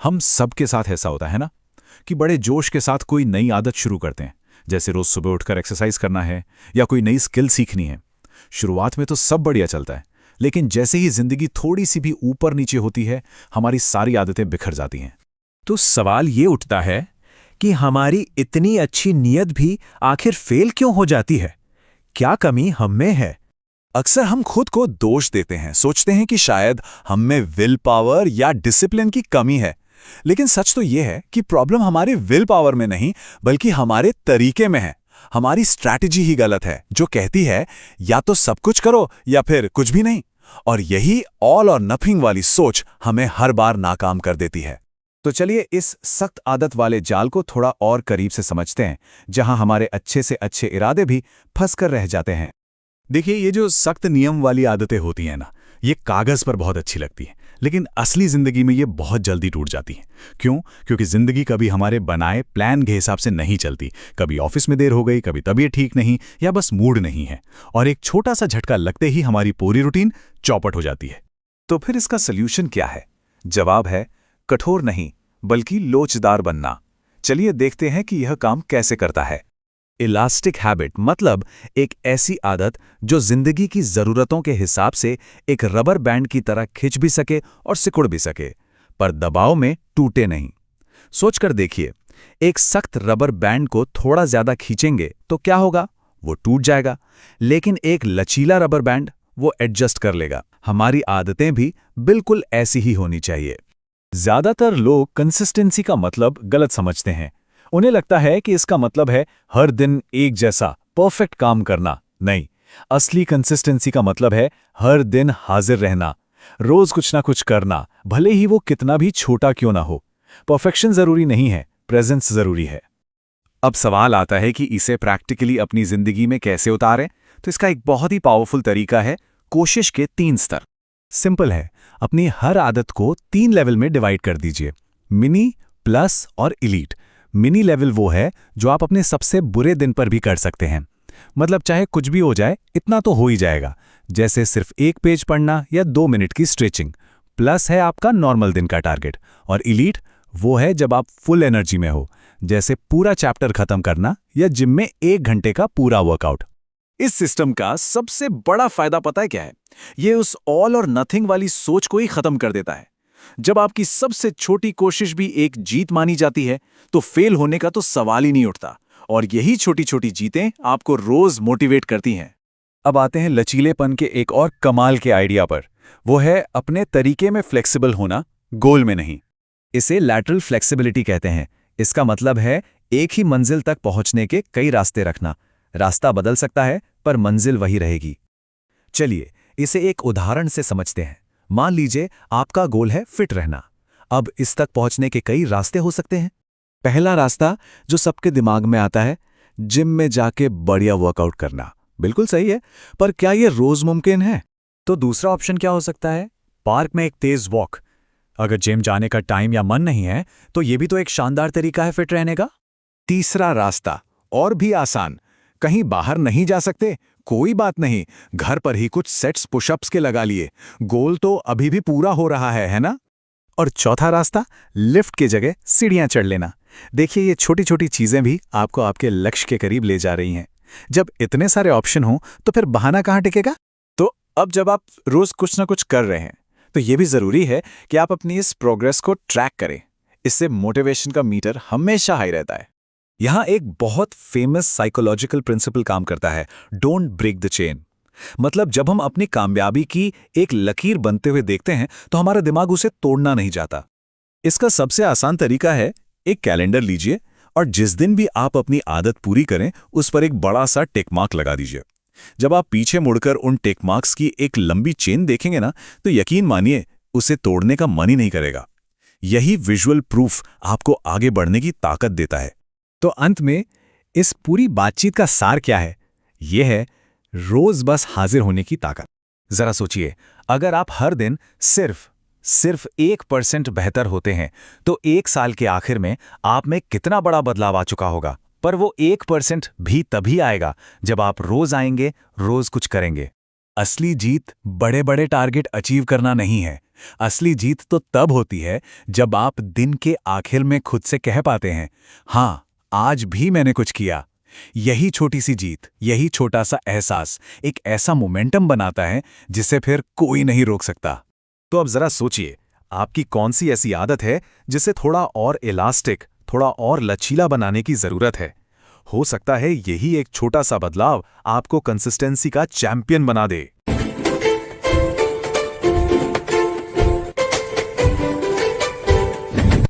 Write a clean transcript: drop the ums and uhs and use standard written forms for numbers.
हम सबके साथ ऐसा होता है ना कि बड़े जोश के साथ कोई नई आदत शुरू करते हैं, जैसे रोज सुबह उठकर एक्सरसाइज करना है या कोई नई स्किल सीखनी है। शुरुआत में तो सब बढ़िया चलता है, लेकिन जैसे ही जिंदगी थोड़ी सी भी ऊपर नीचे होती है, हमारी सारी आदतें बिखर जाती हैं। तो सवाल ये उठता है कि हमारी इतनी अच्छी नीयत भी आखिर फेल क्यों हो जाती है? क्या कमी हम में है? अक्सर हम खुद को दोष देते हैं, सोचते हैं कि शायद हम में विल पावर या डिसिप्लिन की कमी है। लेकिन सच तो यह है कि प्रॉब्लम हमारे विल पावर में नहीं, बल्कि हमारे तरीके में है। हमारी स्ट्रैटेजी ही गलत है, जो कहती है या तो सब कुछ करो या फिर कुछ भी नहीं। और यही ऑल और नथिंग वाली सोच हमें हर बार नाकाम कर देती है। तो चलिए इस सख्त आदत वाले जाल को थोड़ा और करीब से समझते हैं, जहां हमारे अच्छे से अच्छे इरादे भी फंस कर रह जाते हैं। देखिए, ये जो सख्त नियम वाली आदतें होती हैं ना, ये कागज पर बहुत अच्छी लगती हैं, लेकिन असली जिंदगी में ये बहुत जल्दी टूट जाती हैं। क्यों? क्योंकि जिंदगी कभी हमारे बनाए प्लान के हिसाब से नहीं चलती। कभी ऑफिस में देर हो गई, कभी तबीयत ठीक नहीं, या बस मूड नहीं है, और एक छोटा सा झटका लगते ही हमारी पूरी रूटीन चौपट हो जाती है। तो फिर इसका सल्यूशन क्या है? जवाब है कठोर नहीं, बल्कि लोचदार बनना। चलिए देखते हैं कि यह काम कैसे करता है। इलास्टिक हैबिट मतलब एक ऐसी आदत जो जिंदगी की जरूरतों के हिसाब से एक रबर बैंड की तरह खिंच भी सके और सिकुड़ भी सके, पर दबाव में टूटे नहीं। सोचकर देखिए, एक सख्त रबर बैंड को थोड़ा ज्यादा खींचेंगे तो क्या होगा? वो टूट जाएगा। लेकिन एक लचीला रबर बैंड वो एडजस्ट कर लेगा। हमारी आदतें भी बिल्कुल ऐसी ही होनी चाहिए। ज्यादातर लोग कंसिस्टेंसी का मतलब गलत समझते हैं। उन्हें लगता है कि इसका मतलब है हर दिन एक जैसा परफेक्ट काम करना। नहीं, असली कंसिस्टेंसी का मतलब है हर दिन हाजिर रहना, रोज कुछ ना कुछ करना, भले ही वो कितना भी छोटा क्यों ना हो। परफेक्शन जरूरी नहीं है, प्रेजेंस जरूरी है। अब सवाल आता है कि इसे प्रैक्टिकली अपनी जिंदगी में कैसे उतारें। तो इसका एक बहुत ही पावरफुल तरीका है कोशिश के 3 स्तर। सिंपल है, अपनी हर आदत को 3 लेवल में डिवाइड कर दीजिए, मिनी, प्लस और इलीट। मिनी लेवल वो है जो आप अपने सबसे बुरे दिन पर भी कर सकते हैं। मतलब चाहे कुछ भी हो जाए, इतना तो हो ही जाएगा, जैसे सिर्फ 1 पेज पढ़ना या 2 मिनट की स्ट्रेचिंग। प्लस है आपका नॉर्मल दिन का टारगेट, और इलीट वो है जब आप फुल एनर्जी में हो, जैसे पूरा चैप्टर खत्म करना या जिम में 1 घंटे का पूरा वर्कआउट। इस सिस्टम का सबसे बड़ा फायदा पता है क्या है? ये उस ऑल और नथिंग वाली सोच को ही खत्म कर देता है। जब आपकी सबसे छोटी कोशिश भी एक जीत मानी जाती है, तो फेल होने का तो सवाल ही नहीं उठता, और यही छोटी छोटी जीतें आपको रोज मोटिवेट करती हैं। अब आते हैं लचीलेपन के एक और कमाल के आइडिया पर। वो है अपने तरीके में फ्लेक्सिबल होना, गोल में नहीं। इसे लैटरल फ्लेक्सिबिलिटी कहते हैं। इसका मतलब है एक ही मंजिल तक पहुंचने के कई रास्ते रखना। रास्ता बदल सकता है, पर मंजिल वही रहेगी। चलिए इसे एक उदाहरण से समझते हैं। मान लीजिए आपका गोल है फिट रहना। अब इस तक पहुंचने के कई रास्ते हो सकते हैं। पहला रास्ता जो सबके दिमाग में आता है, जिम में जाके बढ़िया वर्कआउट करना। बिल्कुल सही है, पर क्या यह रोज मुमकिन है? तो दूसरा ऑप्शन क्या हो सकता है? पार्क में एक तेज वॉक। अगर जिम जाने का टाइम या मन नहीं है, तो यह भी तो एक शानदार तरीका है फिट रहने का। तीसरा रास्ता और भी आसान, कहीं बाहर नहीं जा सकते, कोई बात नहीं, घर पर ही कुछ सेट्स पुशअप्स के लगा लिए, गोल तो अभी भी पूरा हो रहा है ना? और चौथा रास्ता, लिफ्ट की जगह सीढ़ियां चढ़ लेना। देखिए, ये छोटी छोटी चीजें भी आपको आपके लक्ष्य के करीब ले जा रही हैं। जब इतने सारे ऑप्शन हों, तो फिर बहाना कहां टिकेगा? तो अब जब आप रोज कुछ ना कुछ कर रहे हैं, तो यह भी जरूरी है कि आप अपनी इस प्रोग्रेस को ट्रैक करें। इससे मोटिवेशन का मीटर हमेशा हाई रहता है। यहां एक बहुत फेमस साइकोलॉजिकल प्रिंसिपल काम करता है, डोंट ब्रेक द चेन। मतलब जब हम अपनी कामयाबी की एक लकीर बनते हुए देखते हैं, तो हमारा दिमाग उसे तोड़ना नहीं चाहता। इसका सबसे आसान तरीका है, एक कैलेंडर लीजिए और जिस दिन भी आप अपनी आदत पूरी करें, उस पर एक बड़ा सा टिक मार्क लगा दीजिए। जब आप पीछे मुड़कर उन टिक मार्क्स की एक लंबी चेन देखेंगे ना, तो यकीन मानिए उसे तोड़ने का मन ही नहीं करेगा। यही विजुअल प्रूफ आपको आगे बढ़ने की ताकत देता है। तो अंत में इस पूरी बातचीत का सार क्या है? यह है रोज बस हाजिर होने की ताकत। जरा सोचिए, अगर आप हर दिन सिर्फ 1% बेहतर होते हैं, तो 1 साल के आखिर में आप में कितना बड़ा बदलाव आ चुका होगा। पर वो 1% भी तभी आएगा जब आप रोज आएंगे, रोज कुछ करेंगे। असली जीत बड़े बड़े टारगेट अचीव करना नहीं है। असली जीत तो तब होती है जब आप दिन के आखिर में खुद से कह पाते हैं, हाँ, आज भी मैंने कुछ किया। यही छोटी सी जीत, यही छोटा सा एहसास एक ऐसा मोमेंटम बनाता है जिसे फिर कोई नहीं रोक सकता। तो अब जरा सोचिए, आपकी कौन सी ऐसी आदत है जिसे थोड़ा और इलास्टिक, थोड़ा और लचीला बनाने की जरूरत है। हो सकता है यही एक छोटा सा बदलाव आपको कंसिस्टेंसी का चैंपियन बना दे।